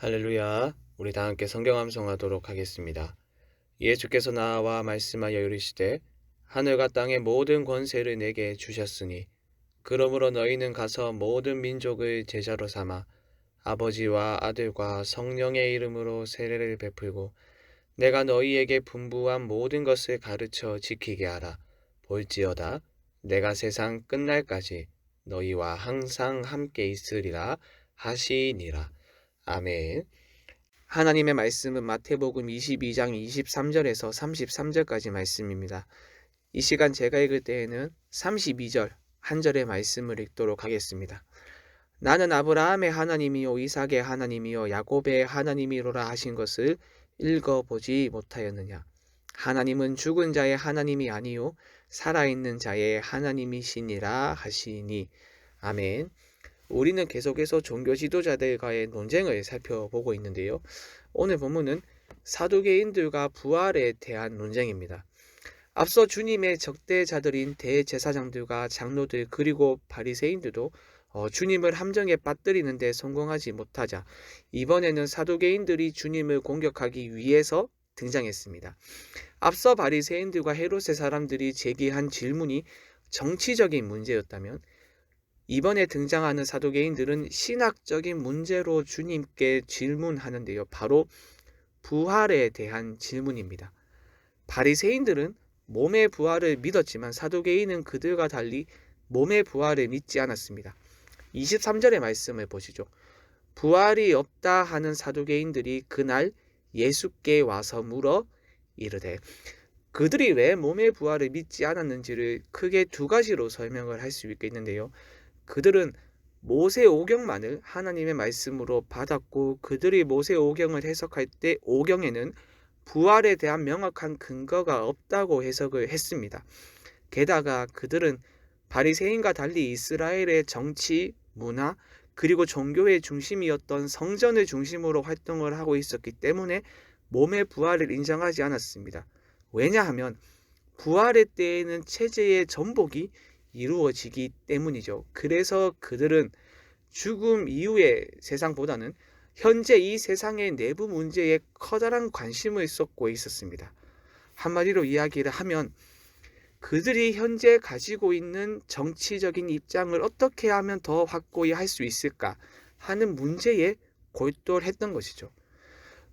할렐루야. 우리 다 함께 성경 암송하도록 하겠습니다. 예수께서 나와 말씀하여 이르시되 하늘과 땅의 모든 권세를 내게 주셨으니 그러므로 너희는 가서 모든 민족을 제자로 삼아 아버지와 아들과 성령의 이름으로 세례를 베풀고 내가 너희에게 분부한 모든 것을 가르쳐 지키게 하라. 볼지어다 내가 세상 끝날까지 너희와 항상 함께 있으리라 하시니라. 아멘. 하나님의 말씀은 마태복음 22장 23절에서 33절까지 말씀입니다. 이 시간 제가 읽을 때에는 32절 한 절의 말씀을 읽도록 하겠습니다. 나는 아브라함의 하나님이요 이삭의 하나님이요 야곱의 하나님이로라 하신 것을 읽어보지 못하였느냐. 하나님은 죽은 자의 하나님이 아니요 살아있는 자의 하나님이시니라 하시니. 아멘. 우리는 계속해서 종교 지도자들과의 논쟁을 살펴보고 있는데요. 오늘 본문은 사두개인들과 부활에 대한 논쟁입니다. 앞서 주님의 적대자들인 대제사장들과 장로들 그리고 바리새인들도 주님을 함정에 빠뜨리는 데 성공하지 못하자 이번에는 사두개인들이 주님을 공격하기 위해서 등장했습니다. 앞서 바리새인들과 헤롯의 사람들이 제기한 질문이 정치적인 문제였다면 이번에 등장하는 사두개인들은 신학적인 문제로 주님께 질문하는데요. 바로 부활에 대한 질문입니다. 바리새인들은 몸의 부활을 믿었지만 사두개인은 그들과 달리 몸의 부활을 믿지 않았습니다. 23절의 말씀을 보시죠. 부활이 없다 하는 사두개인들이 그날 예수께 와서 물어 이르되, 그들이 왜 몸의 부활을 믿지 않았는지를 크게 두 가지로 설명을 할 수 있겠는데요. 그들은 모세오경만을 하나님의 말씀으로 받았고 그들이 모세오경을 해석할 때 오경에는 부활에 대한 명확한 근거가 없다고 해석을 했습니다. 게다가 그들은 바리새인과 달리 이스라엘의 정치, 문화, 그리고 종교의 중심이었던 성전을 중심으로 활동을 하고 있었기 때문에 몸의 부활을 인정하지 않았습니다. 왜냐하면 부활의 때에는 체제의 전복이 이루어지기 때문이죠. 그래서 그들은 죽음 이후의 세상보다는 현재 이 세상의 내부 문제에 커다란 관심을 쏟고 있었습니다. 한마디로 이야기를 하면 그들이 현재 가지고 있는 정치적인 입장을 어떻게 하면 더 확고히 할 수 있을까 하는 문제에 골똘했던 것이죠.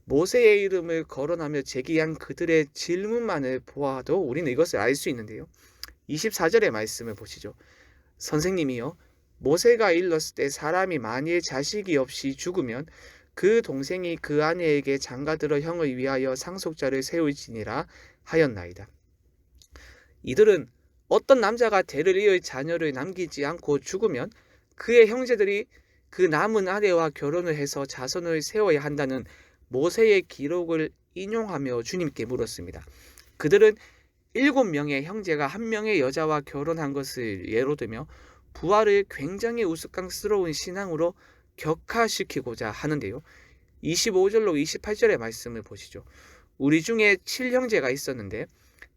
모세의 이름을 거론하며 제기한 그들의 질문만을 보아도 우리는 이것을 알 수 있는데요. 24절의 말씀을 보시죠. 선생님이요, 모세가 일렀을 때 사람이 만일 자식이 없이 죽으면 그 동생이 그 아내에게 장가들어 형을 위하여 상속자를 세울지니라 하였나이다. 이들은 어떤 남자가 대를 이을 자녀를 남기지 않고 죽으면 그의 형제들이 그 남은 아내와 결혼을 해서 자손을 세워야 한다는 모세의 기록을 인용하며 주님께 물었습니다. 그들은 7명의 형제가 1명의 여자와 결혼한 것을 예로 들며 부활을 굉장히 우스꽝스러운 신앙으로 격화시키고자 하는데요. 25절로 28절의 말씀을 보시죠. 우리 중에 7형제가 있었는데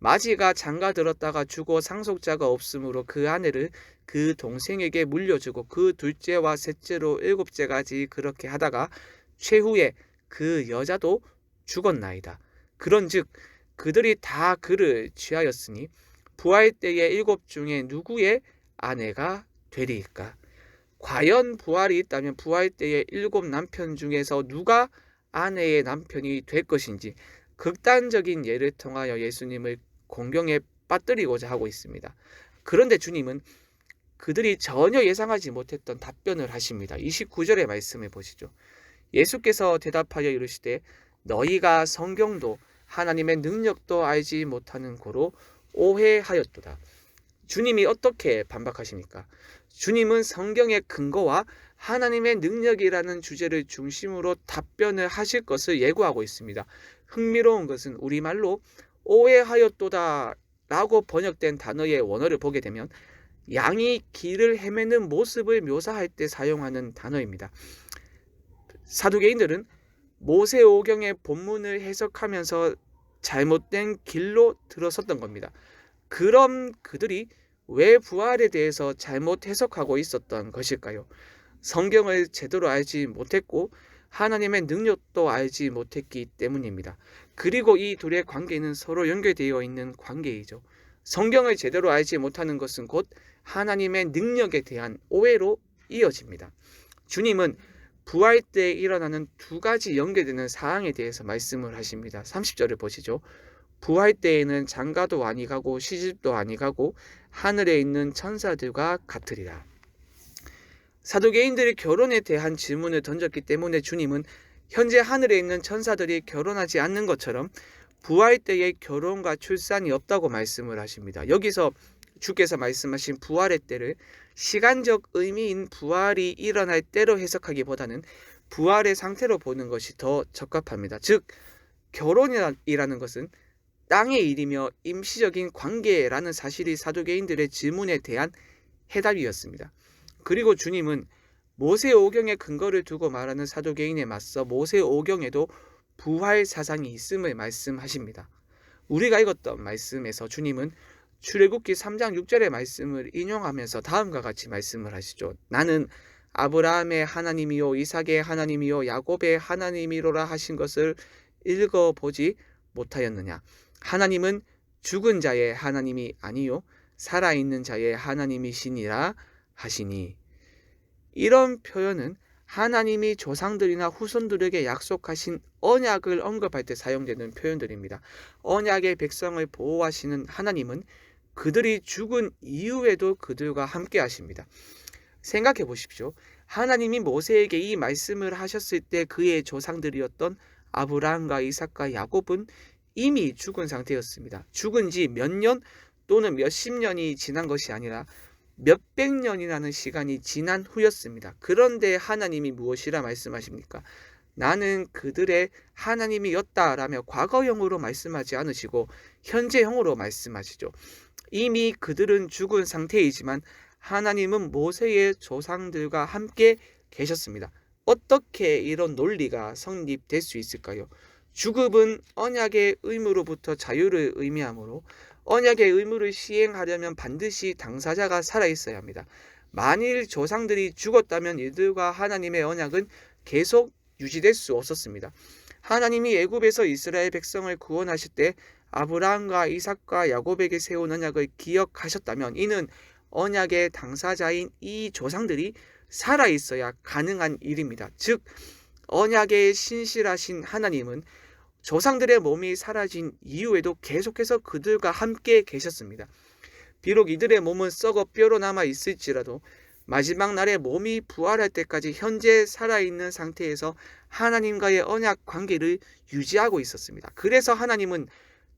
마지가 장가들었다가 죽어 상속자가 없으므로 그 아내를 그 동생에게 물려주고 그 둘째와 셋째로 7째까지 그렇게 하다가 최후에 그 여자도 죽었나이다. 그런즉 그들이 다 그를 취하였으니 부활 때의 7 중에 누구의 아내가 되리이까? 과연 부활이 있다면 부활 때의 7 남편 중에서 누가 아내의 남편이 될 것인지 극단적인 예를 통하여 예수님을 공경에 빠뜨리고자 하고 있습니다. 그런데 주님은 그들이 전혀 예상하지 못했던 답변을 하십니다. 29절의 말씀을 보시죠. 예수께서 대답하여 이르시되 너희가 성경도 하나님의 능력도 알지 못하는 고로 오해하였도다. 주님이 어떻게 반박하십니까? 주님은 성경의 근거와 하나님의 능력이라는 주제를 중심으로 답변을 하실 것을 예고하고 있습니다. 흥미로운 것은 우리말로 오해하였도다 라고 번역된 단어의 원어를 보게 되면 양이 길을 헤매는 모습을 묘사할 때 사용하는 단어입니다. 사두개인들은 모세오경의 본문을 해석하면서 잘못된 길로 들어섰던 겁니다. 그럼 그들이 왜 부활에 대해서 잘못 해석하고 있었던 것일까요? 성경을 제대로 알지 못했고 하나님의 능력도 알지 못했기 때문입니다. 그리고 이 둘의 관계는 서로 연결되어 있는 관계이죠. 성경을 제대로 알지 못하는 것은 곧 하나님의 능력에 대한 오해로 이어집니다. 주님은 부활 때 일어나는 두 가지 연결되는 사항에 대해서 말씀을 하십니다. 30절을 보시죠. 부활 때에는 장가도 아니 가고 시집도 아니 가고 하늘에 있는 천사들과 같으리라. 사두개인들이 결혼에 대한 질문을 던졌기 때문에 주님은 현재 하늘에 있는 천사들이 결혼하지 않는 것처럼 부활 때의 결혼과 출산이 없다고 말씀을 하십니다. 여기서 주께서 말씀하신 부활의 때를 시간적 의미인 부활이 일어날 때로 해석하기보다는 부활의 상태로 보는 것이 더 적합합니다. 즉 결혼이라는 것은 땅의 일이며 임시적인 관계라는 사실이 사두개인들의 질문에 대한 해답이었습니다. 그리고 주님은 모세오경의 근거를 두고 말하는 사두개인에 맞서 모세오경에도 부활 사상이 있음을 말씀하십니다. 우리가 읽었던 말씀에서 주님은 출애굽기 3장 6절의 말씀을 인용하면서 다음과 같이 말씀을 하시죠. 나는 아브라함의 하나님이요 이삭의 하나님이요 야곱의 하나님이로라 하신 것을 읽어보지 못하였느냐. 하나님은 죽은 자의 하나님이 아니요 살아있는 자의 하나님이시니라 하시니. 이런 표현은 하나님이 조상들이나 후손들에게 약속하신 언약을 언급할 때 사용되는 표현들입니다. 언약의 백성을 보호하시는 하나님은 그들이 죽은 이후에도 그들과 함께 하십니다. 생각해 보십시오. 하나님이 모세에게 이 말씀을 하셨을 때 그의 조상들이었던 아브라함과 이삭과 야곱은 이미 죽은 상태였습니다. 죽은 지 몇 년 또는 몇십 년이 지난 것이 아니라 몇백 년이라는 시간이 지난 후였습니다. 그런데 하나님이 무엇이라 말씀하십니까? 나는 그들의 하나님이었다라며 과거형으로 말씀하지 않으시고 현재형으로 말씀하시죠. 이미 그들은 죽은 상태이지만 하나님은 모세의 조상들과 함께 계셨습니다. 어떻게 이런 논리가 성립될 수 있을까요? 죽음은 언약의 의무로부터 자유를 의미하므로 언약의 의무를 시행하려면 반드시 당사자가 살아있어야 합니다. 만일 조상들이 죽었다면 이들과 하나님의 언약은 계속 유지될 수 없었습니다. 하나님이 애굽에서 이스라엘 백성을 구원하실 때 아브라함과 이삭과 야곱에게 세운 언약을 기억하셨다면 이는 언약의 당사자인 이 조상들이 살아있어야 가능한 일입니다. 즉 언약의 신실하신 하나님은 조상들의 몸이 사라진 이후에도 계속해서 그들과 함께 계셨습니다. 비록 이들의 몸은 썩어 뼈로 남아 있을지라도 마지막 날에 몸이 부활할 때까지 현재 살아있는 상태에서 하나님과의 언약 관계를 유지하고 있었습니다. 그래서 하나님은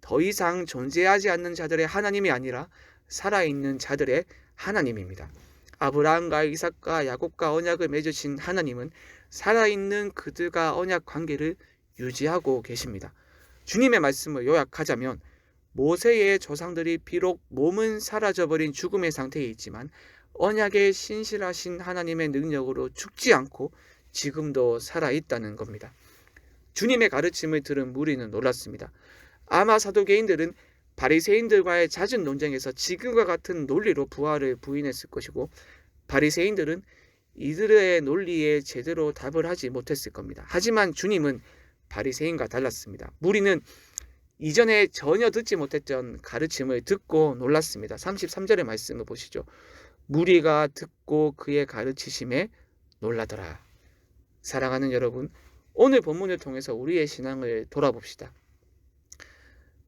더 이상 존재하지 않는 자들의 하나님이 아니라 살아있는 자들의 하나님입니다. 아브라함과 이삭과 야곱과 언약을 맺으신 하나님은 살아있는 그들과 언약 관계를 유지하고 계십니다. 주님의 말씀을 요약하자면 모세의 조상들이 비록 몸은 사라져버린 죽음의 상태에 있지만 언약의 신실하신 하나님의 능력으로 죽지 않고 지금도 살아있다는 겁니다. 주님의 가르침을 들은 무리는 놀랐습니다. 아마 사두개인들은 바리새인들과의 잦은 논쟁에서 지금과 같은 논리로 부활을 부인했을 것이고 바리새인들은 이들의 논리에 제대로 답을 하지 못했을 겁니다. 하지만 주님은 바리새인과 달랐습니다. 무리는 이전에 전혀 듣지 못했던 가르침을 듣고 놀랐습니다. 33절의 말씀을 보시죠. 무리가 듣고 그의 가르치심에 놀라더라. 사랑하는 여러분, 오늘 본문을 통해서 우리의 신앙을 돌아봅시다.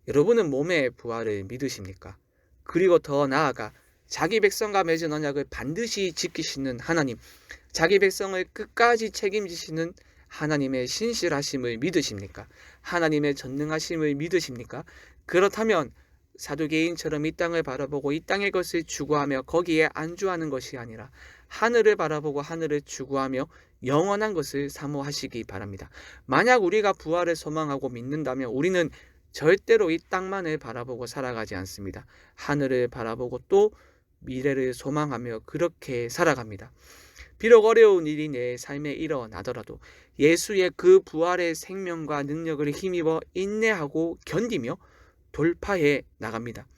여러분은 몸의 부활을 믿으십니까? 그리고 더 나아가 자기 백성과 맺은 언약을 반드시 지키시는 하나님, 자기 백성을 끝까지 책임지시는 하나님의 신실하심을 믿으십니까? 하나님의 전능하심을 믿으십니까? 그렇다면 사두개인처럼 이 땅을 바라보고 이 땅의 것을 추구하며 거기에 안주하는 것이 아니라 하늘을 바라보고 하늘을 추구하며 영원한 것을 사모하시기 바랍니다. 만약 우리가 부활을 소망하고 믿는다면 우리는 절대로 이 땅만을 바라보고 살아가지 않습니다. 하늘을 바라보고 또 미래를 소망하며 그렇게 살아갑니다. 비록 어려운 일이 내 삶에 일어나더라도 예수의 그 부활의 생명과 능력을 힘입어 인내하고 견디며 돌파해 나갑니다.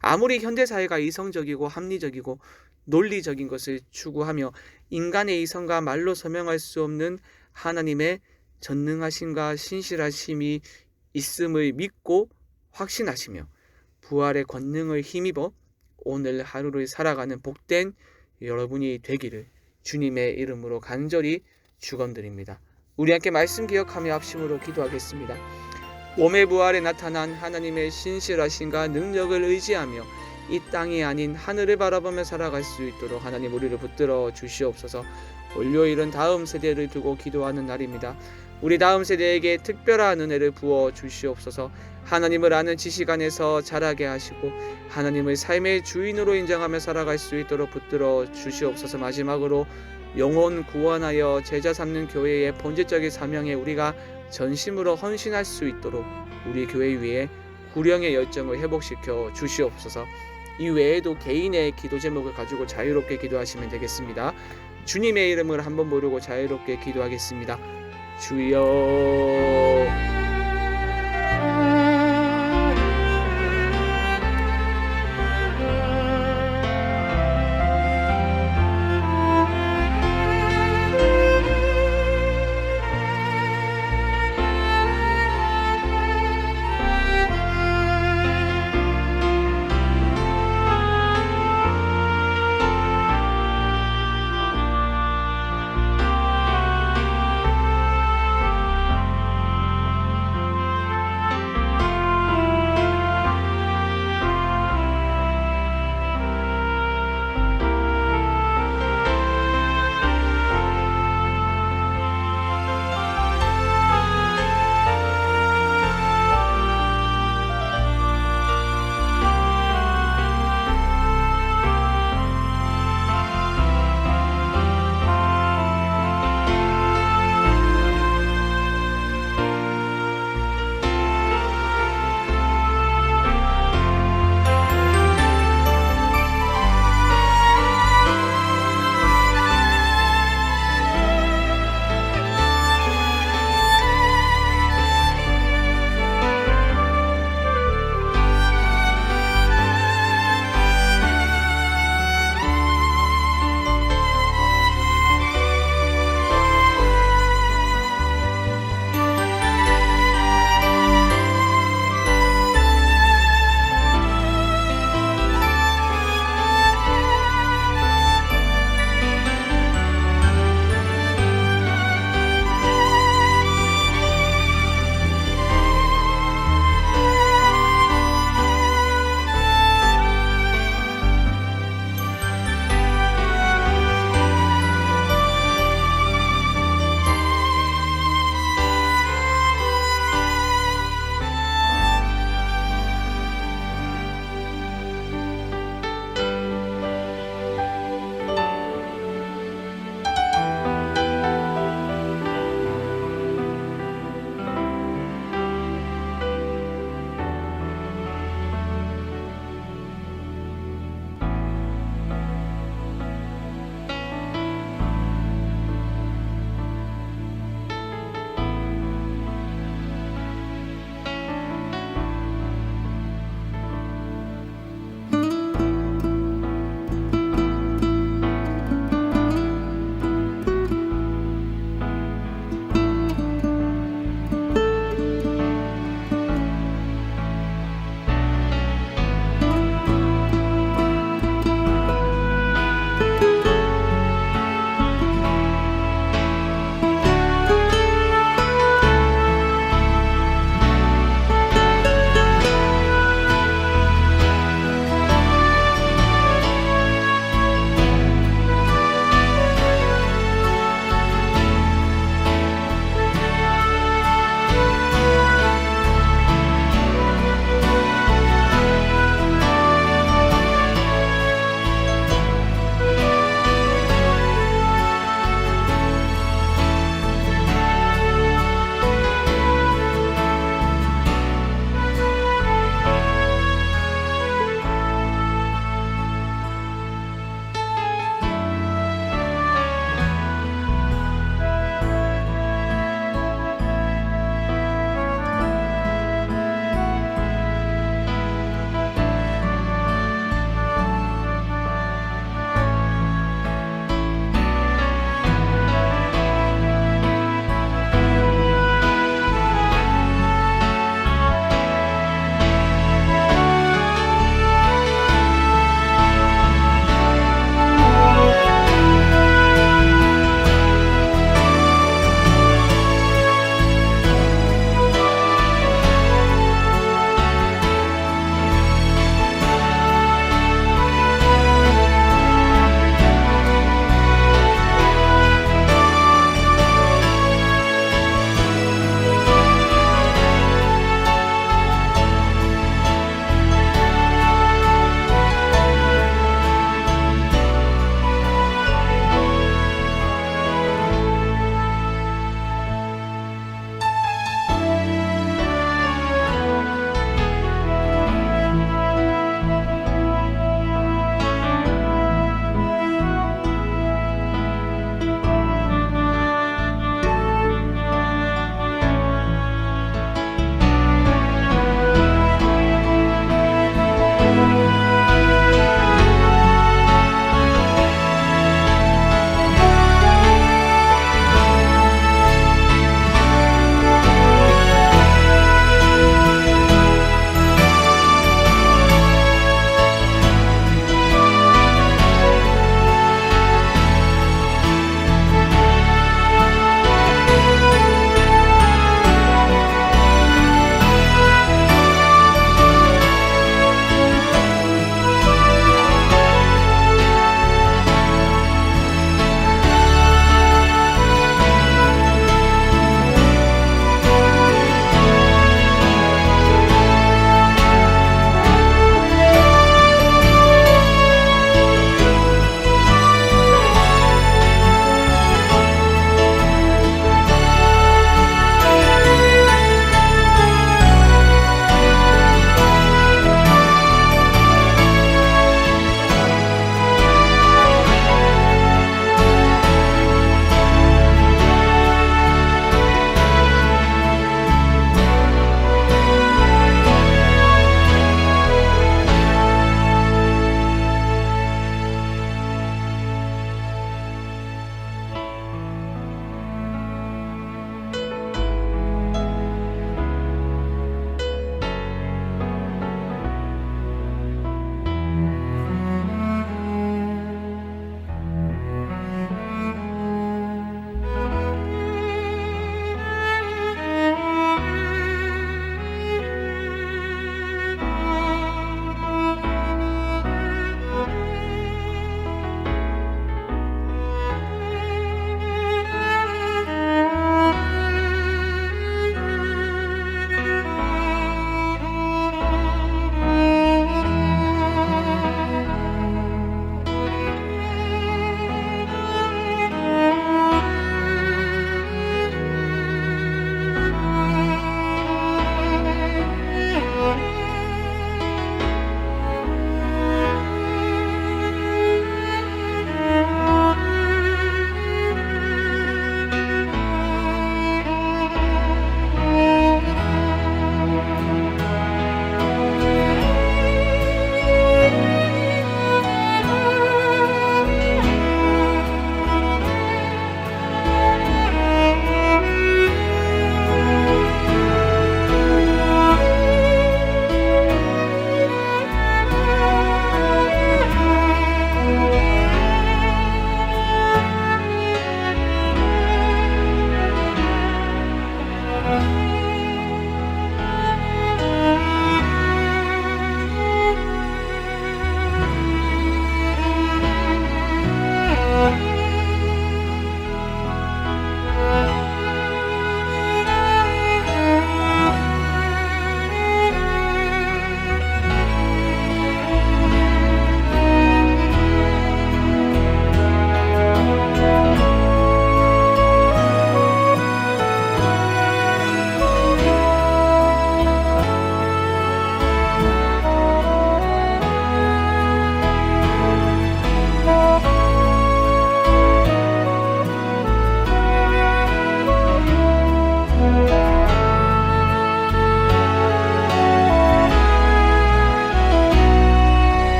아무리 현대사회가 이성적이고 합리적이고 논리적인 것을 추구하며 인간의 이성과 말로 설명할 수 없는 하나님의 전능하심과 신실하심이 있음을 믿고 확신하시며 부활의 권능을 힘입어 오늘 하루를 살아가는 복된 여러분이 되기를 주님의 이름으로 간절히 축원드립니다. 우리 함께 말씀 기억하며 합심으로 기도하겠습니다. 몸의 부활에 나타난 하나님의 신실하심과 능력을 의지하며 이 땅이 아닌 하늘을 바라보며 살아갈 수 있도록 하나님 우리를 붙들어 주시옵소서. 월요일은 다음 세대를 두고 기도하는 날입니다. 우리 다음 세대에게 특별한 은혜를 부어 주시옵소서. 하나님을 아는 지식 안에서 자라게 하시고 하나님을 삶의 주인으로 인정하며 살아갈 수 있도록 붙들어 주시옵소서. 마지막으로 영혼 구원하여 제자 삼는 교회의 본질적인 사명에 우리가 전심으로 헌신할 수 있도록 우리 교회 위에 구령의 열정을 회복시켜 주시옵소서. 이 외에도 개인의 기도 제목을 가지고 자유롭게 기도하시면 되겠습니다. 주님의 이름을 한번 모르고 자유롭게 기도하겠습니다. 주여